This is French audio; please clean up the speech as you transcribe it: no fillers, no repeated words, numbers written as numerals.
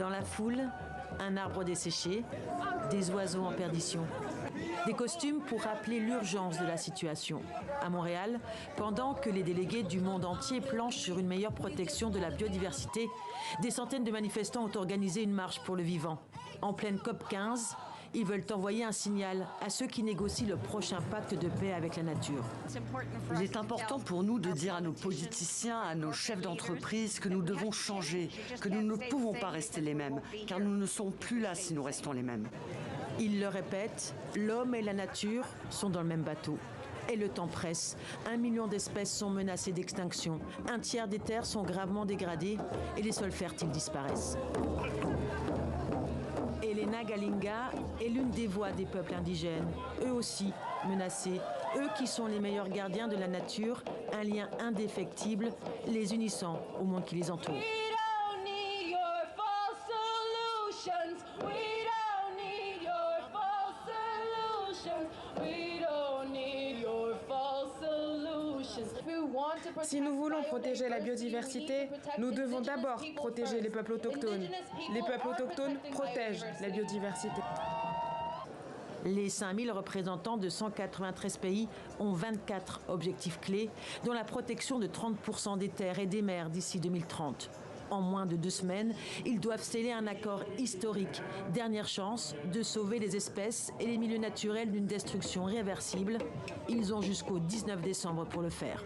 Dans la foule, un arbre desséché, des oiseaux en perdition. Des costumes pour rappeler l'urgence de la situation. À Montréal, pendant que les délégués du monde entier planchent sur une meilleure protection de la biodiversité, des centaines de manifestants ont organisé une marche pour le vivant. En pleine COP 15, ils veulent envoyer un signal à ceux qui négocient le prochain pacte de paix avec la nature. Il est important pour nous de dire à nos politiciens, à nos chefs d'entreprise que nous devons changer, que nous ne pouvons pas rester les mêmes, car nous ne sommes plus là si nous restons les mêmes. Ils le répètent, l'homme et la nature sont dans le même bateau. Et le temps presse. 1 million d'espèces sont menacées d'extinction. Un tiers des terres sont gravement dégradées et les sols fertiles disparaissent. Elena Galinga est l'une des voix des peuples indigènes, eux aussi menacés, eux qui sont les meilleurs gardiens de la nature, un lien indéfectible les unissant au monde qui les entoure. Si nous voulons protéger la biodiversité, nous devons d'abord protéger les peuples autochtones. Les peuples autochtones protègent la biodiversité. Les 5000 représentants de 193 pays ont 24 objectifs clés, dont la protection de 30% des terres et des mers d'ici 2030. En moins de 2 semaines, ils doivent sceller un accord historique. Dernière chance de sauver les espèces et les milieux naturels d'une destruction irréversible. Ils ont jusqu'au 19 décembre pour le faire.